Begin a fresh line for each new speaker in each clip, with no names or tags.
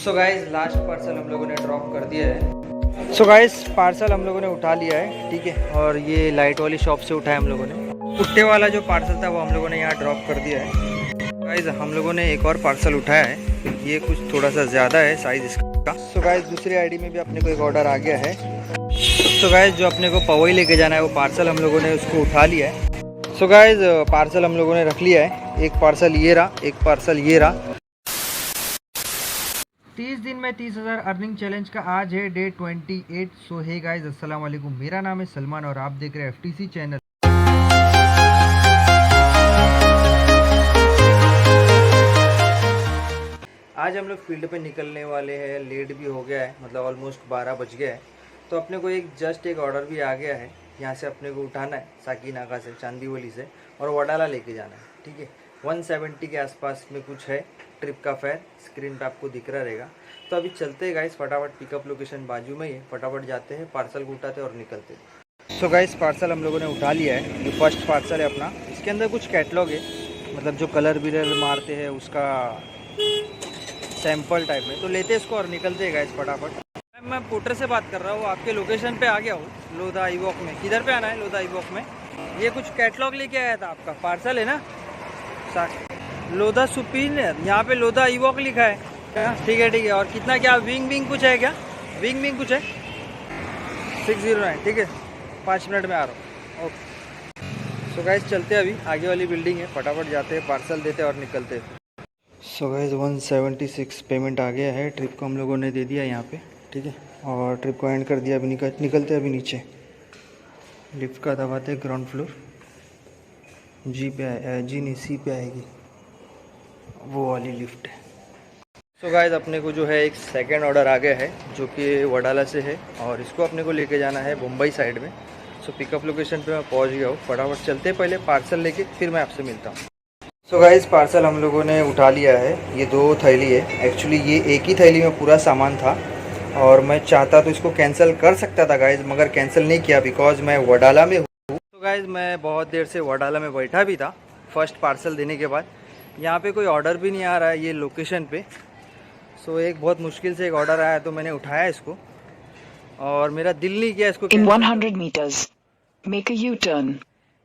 So guys last parcel हम लोगों ने ड्रॉप कर दिया है। सो गाइस पार्सल हम लोगों ने उठा लिया है, ठीक है। और ये लाइट वाली शॉप से उठाया हम लोगों ने। कुट्टे वाला जो पार्सल था वो हम लोगों ने यहाँ ड्रॉप कर दिया है। गाइस हम लोगों ने एक और पार्सल उठाया है, ये कुछ थोड़ा सा ज़्यादा है साइज़ इसका। सो गाइस दूसरी आईडी में भी अपने को एक ऑर्डर आ गया है। सो गाइस जो अपने को पवई लेके जाना है वो पार्सल हम लोगों ने उसको उठा लिया है। सो गाइस पार्सल हम लोगों ने रख लिया है। एक पार्सल ये रहा, एक पार्सल ये रहा। 30 दिन में 30,000 अर्निंग चैलेंज का आज है डे 28। सो हे गाइस अस्सलाम वालेकुम, मेरा नाम है सलमान और आप देख रहे हैं FTC चैनल। आज हम लोग फील्ड पे निकलने वाले हैं, लेट भी हो गया है, मतलब ऑलमोस्ट 12 बज गया है। तो अपने को एक ऑर्डर भी आ गया है। यहाँ से अपने को उठाना है साकी नाका से, चांदीवली से, और वडाला लेके जाना है, ठीक है। 170 के आसपास में कुछ है ट्रिप का फेयर, स्क्रीन पे आपको दिख रहा रहेगा। तो अभी चलते हैं गाइस, फटाफट पिकअप लोकेशन बाजू में ही है, फटाफट जाते हैं, पार्सल को उठाते हैं और निकलते हैं। सो गाइस पार्सल हम लोगों ने उठा लिया है। ये फर्स्ट पार्सल है अपना। इसके अंदर कुछ कैटलॉग है, मतलब जो कलर बिलर मारते हैं उसका सैम्पल टाइप में। तो लेते इसको और निकलते हैं गाइस फटाफट। मैं पोर्टर से बात कर रहा हूँ, आपके लोकेशन पे आ गया हूँ, लोधा ईवॉक में। किधर पे आना है? लोधा ईवॉक में। ये कुछ कैटलॉग लेके आया था, आपका पार्सल है ना? लोधा सुपीरियर, यहाँ पे लोधा ईवॉक लिखा है। ठीक है ठीक है। और कितना, क्या विंग कुछ है क्या? विंग कुछ है 609, ठीक है। 5 मिनट में आ रहा हूँ, ओके। सो गाइस चलते हैं, अभी आगे वाली बिल्डिंग है, फटाफट जाते हैं, पार्सल देते हैं और निकलते हैं। सो गाइस 176 पेमेंट आ गया है। ट्रिप को हम लोगों ने दे दिया यहाँ पे, ठीक है। और ट्रिप को एंड कर दिया। अभी निकलते हैं अभी नीचे। लिफ्ट का दबाते ग्राउंड फ्लोर, जी नहीं सी पे आएगी, वो वाली लिफ्ट है। सो गाइस अपने को जो है एक सेकंड ऑर्डर आ गया है, जो कि वडाला से है, और इसको अपने को लेके जाना है मुंबई साइड में। सो पिकअप लोकेशन पे मैं पहुंच गया हूँ, फटाफट चलते हैं, पहले पार्सल लेके फिर मैं आपसे मिलता हूँ। सो गाइस पार्सल हम लोगों ने उठा लिया है। ये 2 थैली है, एक्चुअली ये एक ही थैली में पूरा सामान था, और मैं चाहता तो इसको कैंसिल कर सकता था गाइस, मगर कैंसिल नहीं किया बिकॉज मैं वडाला में हूँ। तो गाइस मैं बहुत देर से वडाला में बैठा भी था फर्स्ट पार्सल देने के बाद। यहाँ पे कोई ऑर्डर भी नहीं आ रहा है ये लोकेशन पे। सो एक बहुत मुश्किल से एक ऑर्डर आया, तो मैंने उठाया इसको, और मेरा दिल नहीं किया इसको।
In 100 meters, make a U-turn.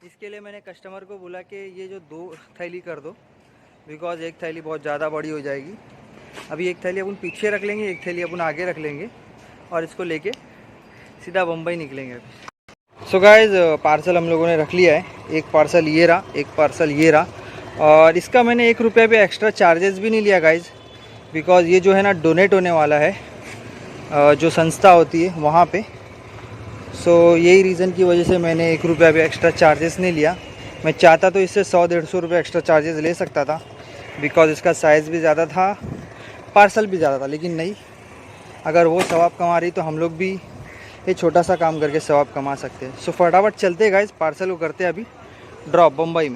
इसके लिए मैंने कस्टमर को बोला कि ये जो 2 थैली कर दो, बिकॉज एक थैली बहुत ज़्यादा बड़ी हो जाएगी। अभी एक थैली अपन पीछे रख लेंगे, एक थैली अपन आगे रख लेंगे, और इसको लेके सीधा मुंबई निकलेंगे अभी। सो गाइस पार्सल हम लोगों ने रख लिया है। एक पार्सल ये रहा, एक पार्सल ये रहा, और इसका मैंने 1 रुपया भी एक्स्ट्रा चार्जेस भी नहीं लिया गाइस, बिकॉज ये जो है ना डोनेट होने वाला है जो संस्था होती है वहाँ पे। सो यही रीज़न की वजह से मैंने 1 रुपया भी एक्स्ट्रा चार्जेस नहीं लिया। मैं चाहता तो इससे 100-150 रुपये एक्स्ट्रा चार्जेस ले सकता था, बिकॉज इसका साइज़ भी ज़्यादा था, पार्सल भी ज़्यादा था, लेकिन नहीं। अगर वो सवाब कमा रही तो हम लोग भी ये छोटा सा काम करके सवाब कमा सकते हैं। सो फटाफट चलते हैं गाइस, पार्सल को करते हैं अभी ड्रॉप मुंबई में।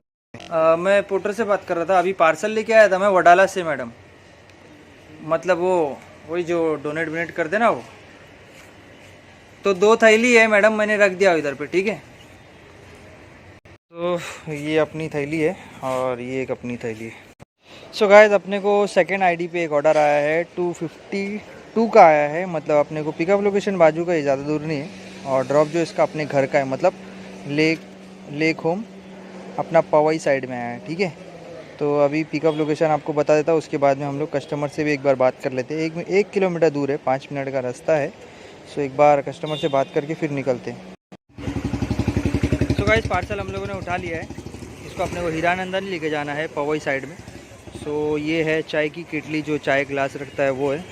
मैं पोर्टर से बात कर रहा था, अभी पार्सल लेके आया था मैं वडाला से मैडम, मतलब वही जो डोनेट करते ना वो। तो 2 थैली है मैडम, मैंने रख दिया इधर पे, ठीक है। तो ये अपनी थैली है और ये एक अपनी थैली है। सो गाइस अपने को सेकंड आईडी पे एक ऑर्डर आया है, 252 का आया है, मतलब अपने को पिकअप लोकेशन बाजू का ही, ज़्यादा दूर नहीं है। और ड्रॉप जो इसका अपने घर का है, मतलब लेक होम अपना पवई साइड में आया है, ठीक है। तो अभी पिकअप लोकेशन आपको बता देता हूँ, उसके बाद में हम लोग कस्टमर से भी एक बार बात कर लेते हैं। 1 किलोमीटर दूर है, 5 मिनट का रास्ता है। सो एक बार कस्टमर से बात करके फिर निकलते हैं। सो गाइस पार्सल हम लोगों ने उठा लिया है। इसको अपने को हीरानंदन लेके जाना है पवई साइड में। सो ये है चाय की केटली, जो चाय ग्लास रखता है वो है।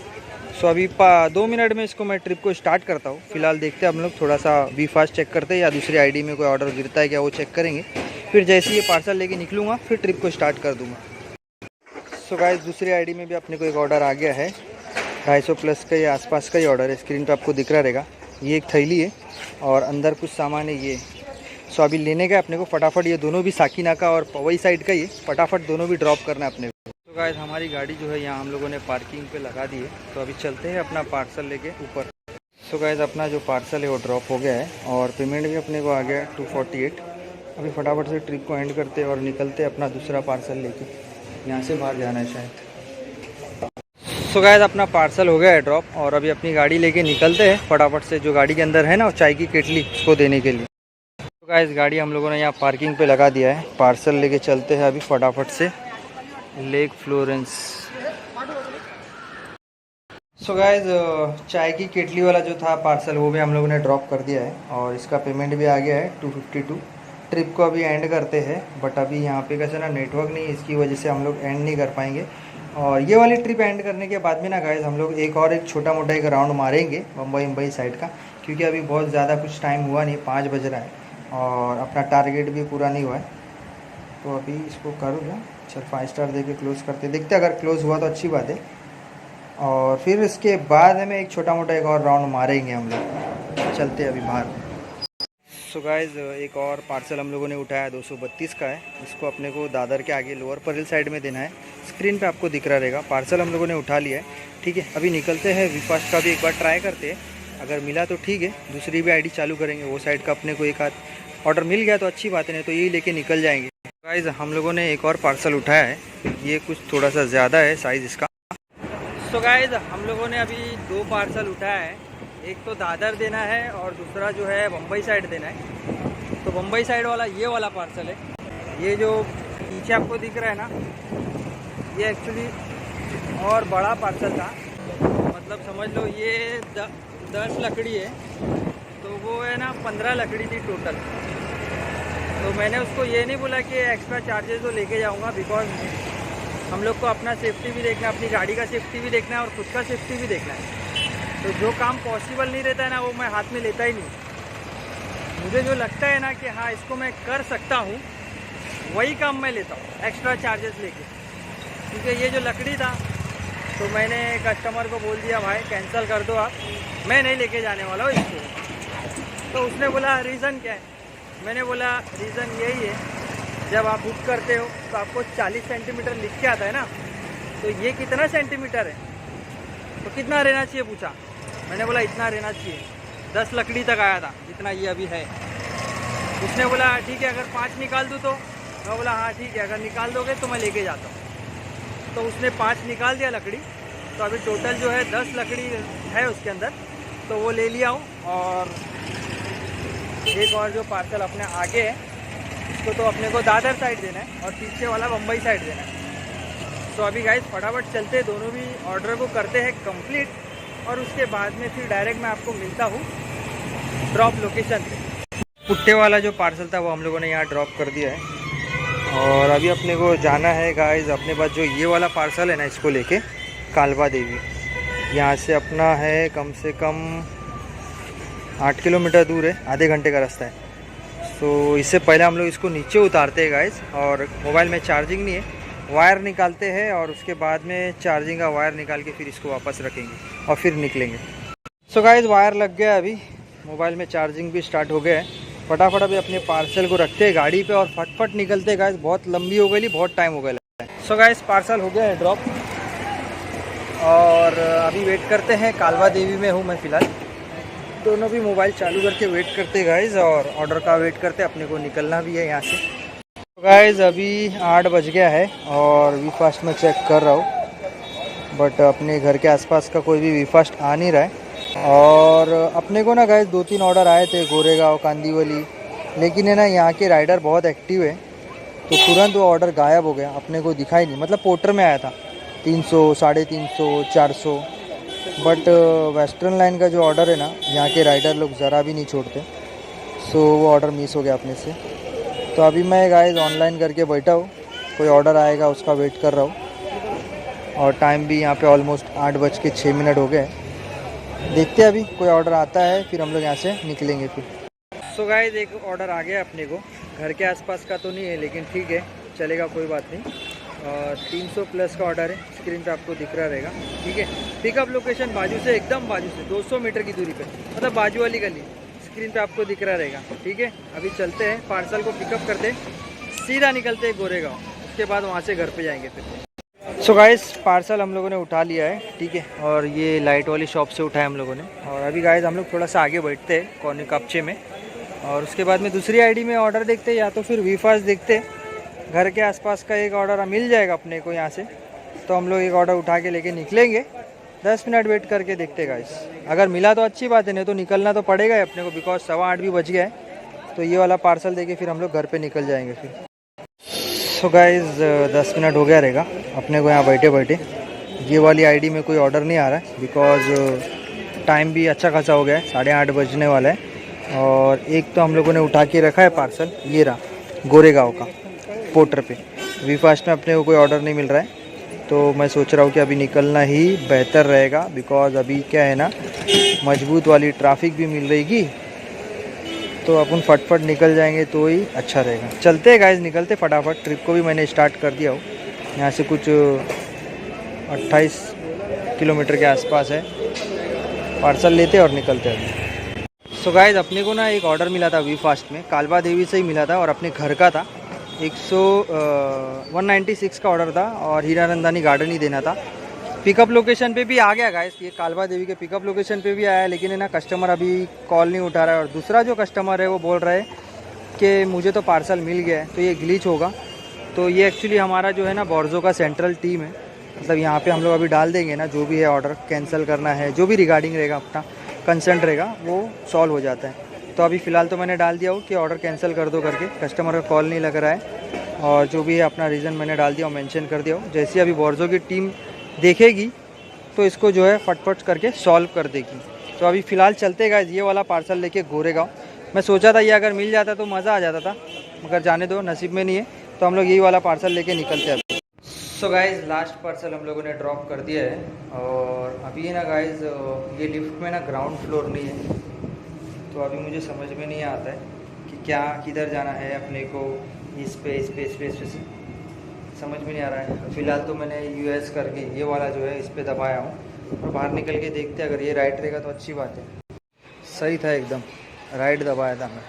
सो अभी 2 मिनट में इसको मैं ट्रिप को स्टार्ट करता हूँ। फिलहाल देखते हैं हम लोग, थोड़ा सा वी फास्ट चेक करते हैं, या दूसरी आईडी में कोई ऑर्डर गिरता है क्या वो चेक करेंगे। फिर जैसे ही ये पार्सल लेके निकलूँगा फिर ट्रिप को स्टार्ट कर दूँगा। सो गाइस दूसरी आईडी में भी अपने को एक ऑर्डर आ गया है, 250 प्लस का या आसपास का ही ऑर्डर है। स्क्रीन पे आपको दिख रहा रहेगा। ये एक थैली है और अंदर कुछ सामान है ये। सो अभी लेने का अपने को फटाफट, ये दोनों भी साकी नाका और पवई साइड का ही, फटाफट दोनों भी ड्रॉप करना है अपने को। तो गाइस हमारी गाड़ी जो है यहाँ हम लोगों ने पार्किंग पे लगा दी है। तो अभी चलते हैं अपना पार्सल लेके ऊपर। सो गाइस अपना जो पार्सल है वो ड्रॉप हो गया है, और पेमेंट भी अपने को आ गया 248। अभी फटाफट से ट्रिप को एंड करते और निकलते अपना दूसरा पार्सल लेके। यहाँ से बाहर जाना है शायद। सो गाइस अपना पार्सल हो गया है ड्रॉप और अभी अपनी गाड़ी लेके निकलते हैं फटाफट से, जो गाड़ी के अंदर है ना वो चाय की केटली उसको देने के लिए। तो गाइस गाड़ी हम लोगों ने यहाँ पार्किंग पे लगा दिया है, पार्सल लेके चलते हैं अभी फटाफट से लेक फ्लोरेंस। सो गाइस चाय की केटली वाला जो था पार्सल वो भी हम लोगों ने ड्रॉप कर दिया है और इसका पेमेंट भी आ गया है 252। ट्रिप को अभी एंड करते हैं, बट अभी यहाँ पे कैसे ना नेटवर्क नहीं, इसकी वजह से हम लोग एंड नहीं कर पाएंगे। और ये वाली ट्रिप एंड करने के बाद में ना गाइस हम लोग एक छोटा मोटा एक राउंड मारेंगे मुंबई साइड का, क्योंकि अभी बहुत ज़्यादा कुछ टाइम हुआ नहीं, 5 बज रहा है और अपना टारगेट भी पूरा नहीं हुआ है। तो अभी इसको करूँगा, चल 5 स्टार दे के क्लोज़ करते, देखते अगर क्लोज़ हुआ तो अच्छी बात है। और फिर इसके बाद हमें एक छोटा मोटा एक और राउंड मारेंगे हम लोग, चलते अभी बाहर। सो गाइस एक और पार्सल हम लोगों ने उठाया 232 का है, इसको अपने को दादर के आगे लोअर परेल साइड में देना है। स्क्रीन पे आपको दिख रहा रहेगा, पार्सल हम लोगों ने उठा लिया है। ठीक है, अभी निकलते हैं, वीफास्ट का भी एक बार ट्राई करते हैं, अगर मिला तो ठीक है, दूसरी भी आईडी चालू करेंगे। वो साइड का अपने को एक आध ऑर्डर मिल गया तो अच्छी बात है, नहीं तो यही लेके निकल जाएंगे। गाइस हम लोगों ने एक और पार्सल उठाया है, ये कुछ थोड़ा सा ज़्यादा है साइज़ इसका। सो गाइस हम लोगों ने अभी 2 पार्सल उठाया है, एक तो दादर देना है और दूसरा जो है मुंबई साइड देना है। तो मुंबई साइड वाला ये वाला पार्सल है, ये जो पीछे आपको दिख रहा है ना, ये एक्चुअली और बड़ा पार्सल था, मतलब समझ लो ये 10 लकड़ी है, तो वो है ना 15 लकड़ी थी टोटल। तो मैंने उसको ये नहीं बोला कि एक्स्ट्रा चार्जेस तो लेके जाऊंगा, बिकॉज हम लोग को अपना सेफ्टी भी देखना है, अपनी गाड़ी का सेफ्टी भी देखना है और खुद का सेफ्टी भी देखना है। तो जो काम पॉसिबल नहीं रहता है ना वो मैं हाथ में लेता ही नहीं। मुझे जो लगता है ना कि हाँ इसको मैं कर सकता हूँ, वही काम मैं लेता हूँ एक्स्ट्रा चार्जेस लेके। क्योंकि ये जो लकड़ी था तो मैंने कस्टमर को बोल दिया भाई कैंसिल कर दो आप, मैं नहीं लेके जाने वाला हूँ इसको। तो उसने बोला रीज़न क्या है, मैंने बोला रीज़न यही है, जब आप बुक करते हो तो आपको 40 सेंटीमीटर लिख के आता है ना, तो ये कितना सेंटीमीटर है, तो कितना रहना चाहिए पूछा। मैंने बोला इतना रहना चाहिए, 10 लकड़ी तक आया था जितना ये अभी है। उसने बोला ठीक है अगर 5 निकाल दूँ तो, मैं बोला हाँ ठीक है अगर निकाल दोगे तो मैं लेके जाता हूँ। तो उसने 5 निकाल दिया लकड़ी, तो अभी टोटल जो है 10 लकड़ी है उसके अंदर, तो वो ले लिया हूँ। और एक और जो पार्सल अपने आगे है इसको तो अपने को दादर साइड देना है और पीछे वाला मुंबई साइड देना है। तो अभी गाइस फटाफट चलते, दोनों भी ऑर्डर को करते हैं कंप्लीट और उसके बाद में फिर डायरेक्ट मैं आपको मिलता हूँ ड्रॉप लोकेशन पे। पुट्टे वाला जो पार्सल था वो हम लोगों ने यहाँ ड्रॉप कर दिया है और अभी अपने को जाना है गाइस, अपने पास जो ये वाला पार्सल है ना इसको लेके कालवा देवी। यहाँ से अपना है कम से कम 8 किलोमीटर दूर है, आधे घंटे का रास्ता है। तो इससे पहले हम लोग इसको नीचे उतारते हैं गाइस, और मोबाइल में चार्जिंग नहीं है, वायर निकालते हैं और उसके बाद में चार्जिंग का वायर निकाल के फिर इसको वापस रखेंगे और फिर निकलेंगे। सो गाइस वायर लग गया, अभी मोबाइल में चार्जिंग भी स्टार्ट हो गया है। फटाफट अभी अपने पार्सल को रखते हैं गाड़ी पे और फटफट निकलते हैं गाइस, बहुत लंबी हो गई, बहुत टाइम हो गया। सो गाइस पार्सल हो गया है ड्रॉप और अभी वेट करते हैं, कालवा देवी में हूँ मैं फ़िलहाल। दोनों भी मोबाइल चालू करके वेट करते गाइस और ऑर्डर का वेट करते, अपने को निकलना भी है यहाँ से। गाइस अभी 8 बज गया है और वीफास्ट में चेक कर रहा हूँ, बट अपने घर के आसपास का कोई भी वीफास्ट आ नहीं रहा है। और अपने को ना गाइस 2-3 ऑर्डर आए थे गोरेगांव, कांदीवली, लेकिन है ना यहाँ के राइडर बहुत एक्टिव है, तो तुरंत वो ऑर्डर गायब हो गया, अपने को दिखाई नहीं। मतलब पोर्टर में आया था 300, 350, 400, बट वेस्टर्न लाइन का जो ऑर्डर है ना यहाँ के राइडर लोग ज़रा भी नहीं छोड़ते, सो वो ऑर्डर मिस हो गया अपने से। तो अभी मैं गाइस ऑनलाइन करके बैठा हूँ, कोई ऑर्डर आएगा उसका वेट कर रहा हूँ और टाइम भी यहाँ पे ऑलमोस्ट 8:06 हो गए। देखते हैं अभी कोई ऑर्डर आता है फिर हम लोग यहाँ से निकलेंगे फिर। सो गाइस एक ऑर्डर आ गया अपने को, घर के आसपास का तो नहीं है लेकिन ठीक है चलेगा, कोई बात नहीं। 300 प्लस का ऑर्डर है, स्क्रीन पे आपको दिख रहा रहेगा। ठीक है, पिकअप लोकेशन बाजू से, एकदम बाजू से 200 मीटर की दूरी पे, मतलब बाजू वाली गली, स्क्रीन पे आपको दिख रहा रहेगा। ठीक है, अभी चलते हैं, पार्सल को पिकअप करते, सीधा निकलते हैं गोरेगांव, उसके बाद वहाँ से घर पे जाएंगे फिर। सो गाइस पार्सल हम लोगों ने उठा लिया है, ठीक है, और ये लाइट वाली शॉप से उठाया हम लोगों ने। और अभी गाइस हम लोग थोड़ा सा आगे बैठते हैं कोने कपचे में, और उसके बाद में दूसरी आईडी में ऑर्डर देखते हैं या तो फिर वीफास्ट देखते हैं। घर के आसपास का एक ऑर्डर मिल जाएगा अपने को यहाँ से, तो हम लोग एक ऑर्डर उठा के लेके निकलेंगे 10 मिनट वेट करके देखते गाइस, अगर मिला तो अच्छी बात है, नहीं तो निकलना तो पड़ेगा ही अपने को, बिकॉज 8:15 भी बज गया है। तो ये वाला पार्सल देके फिर हम लोग घर पे निकल जाएंगे फिर। सो गाइस 10 मिनट हो गया रहेगा अपने को यहाँ बैठे बैठे। ये वाली आईडी में कोई ऑर्डर नहीं आ रहा है, बिकॉज टाइम भी अच्छा खासा हो गया है, 8:30 बजने वाला है। और एक तो हम लोगों ने उठा के रखा है पार्सल, ये रहा गोरेगांव का पोर्टर पे। वी फास्ट में अपने को कोई ऑर्डर नहीं मिल रहा है, तो मैं सोच रहा हूँ कि अभी निकलना ही बेहतर रहेगा, बिकॉज अभी क्या है ना, मजबूत वाली ट्रैफिक भी मिल रहेगी, तो अपन फटफट निकल जाएंगे तो ही अच्छा रहेगा। चलते हैं गाइस, निकलते फटाफट। ट्रिप को भी मैंने स्टार्ट कर दिया हो, यहाँ से कुछ 28 किलोमीटर के आसपास है। पार्सल लेते और निकलते हैं। सो गाइस अपने को ना एक ऑर्डर मिला था वी फास्ट में, कालबा देवी से ही मिला था और अपने घर का था। 196 का ऑर्डर था और हीरानंदानी गार्डन ही देना था। पिकअप लोकेशन पे भी आ गया गाइस, ये कालबा देवी के पिकअप लोकेशन पे भी आया है, लेकिन है ना कस्टमर अभी कॉल नहीं उठा रहा है। और दूसरा जो कस्टमर है वो बोल रहा है कि मुझे तो पार्सल मिल गया है, तो ये ग्लिच होगा। तो ये एक्चुअली हमारा जो है ना बोर्जो का सेंट्रल टीम है, मतलब यहाँ पे हम लोग अभी डाल देंगे ना, जो भी है ऑर्डर कैंसिल करना है, जो भी रिगार्डिंग रहेगा अपना कंसर्न रहेगा वो सॉल्व हो जाता है। तो अभी फ़िलहाल तो मैंने डाल दिया हो कि ऑर्डर कैंसिल कर दो करके, कस्टमर का कॉल नहीं लग रहा है। और जो भी है अपना रीज़न मैंने डाल दिया और मेंशन कर दिया हो। जैसे अभी बोर्जो की टीम देखेगी तो इसको जो है फटफट करके सॉल्व कर देगी। तो अभी फ़िलहाल चलते गाइस ये वाला पार्सल लेके गोरेगांव। मैं सोचा था ये अगर मिल जाता तो मज़ा आ जाता था, मगर जाने दो, नसीब में नहीं है। तो हम लोग यही वाला पार्सल लेके निकलते हैं। सो गाइज़ लास्ट पार्सल हम लोगों ने ड्रॉप कर दिया है। और अभी ना गाइज़ ये लिफ्ट में ना ग्राउंड फ्लोर नहीं है, तो अभी मुझे समझ में नहीं आता है कि क्या किधर जाना है अपने को। इस पे समझ में नहीं आ रहा है। फ़िलहाल तो मैंने यूएस करके ये वाला जो है इस पे दबाया हूँ और बाहर निकल के देखते हैं, अगर ये राइट रहेगा तो अच्छी बात है। सही था एकदम, राइट दबाया था मैं।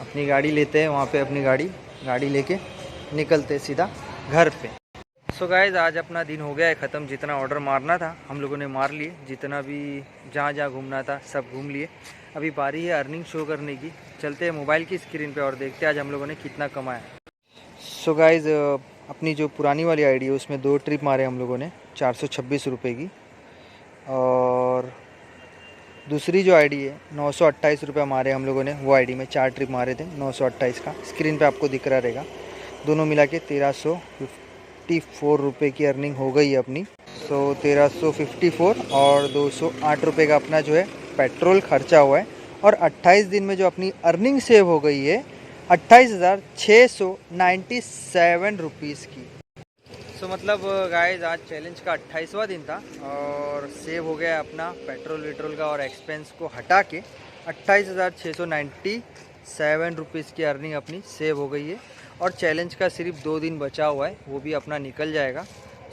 अपनी गाड़ी लेते हैं वहाँ पे, अपनी गाड़ी लेके निकलते सीधा घर पे। सो गाइज़ आज अपना दिन हो गया है ख़त्म। जितना ऑर्डर मारना था हम लोगों ने मार लिए, जितना भी जहाँ घूमना था सब घूम लिए। अभी बारी है अर्निंग शो करने की। चलते हैं मोबाइल की स्क्रीन पे और देखते हैं आज हम लोगों ने कितना कमाया। सो गाइज़ अपनी जो पुरानी वाली आईडी है उसमें 2 ट्रिप मारे हम लोगों ने 426 रुपये की, और दूसरी जो आईडी है 928 रुपये मारे हम लोगों ने। वो आईडी में 4 ट्रिप मारे थे 928 का, स्क्रीन पे आपको दिख रहा रहेगा। दोनों मिला के 1354 रुपये की अर्निंग हो गई है अपनी। सो 1354 और 208 रुपये का अपना जो है पेट्रोल खर्चा हुआ है। और 28 दिन में जो अपनी अर्निंग सेव हो गई है 28,697 रुपीज़ की। सो मतलब गाइस आज चैलेंज का 28वां दिन था और सेव हो गया अपना पेट्रोल का और एक्सपेंस को हटा के 28,697 रुपीज़ की अर्निंग अपनी सेव हो गई है। और चैलेंज का सिर्फ 2 दिन बचा हुआ है, वो भी अपना निकल जाएगा।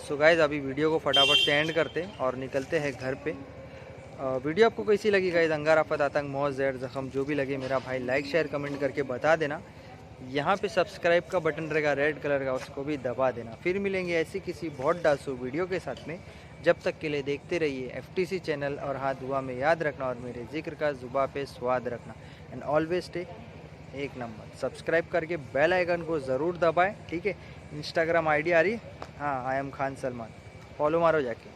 सो गाइस अभी वीडियो को फटाफट से एंड करते हैं और निकलते हैं घर पे। वीडियो आपको कैसी लगी गाइस, अंगाराफत आतंक मौत जहर जख्म जो भी लगे मेरा भाई लाइक शेयर कमेंट करके बता देना। यहाँ पे सब्सक्राइब का बटन रहेगा रेड कलर का, उसको भी दबा देना। फिर मिलेंगे ऐसी किसी बहुत डासू वीडियो के साथ में। जब तक के लिए देखते रहिए FTC चैनल और हाथ दुआ में याद रखना और मेरे जिक्र का जुबा पे स्वाद रखना। एंड ऑलवेज स्टे एक नंबर। सब्सक्राइब करके बेल आइकन को ज़रूर दबाएं, ठीक है। इंस्टाग्राम ID आ रही है, हाँ I am Khan Salman, follow मारो जाके।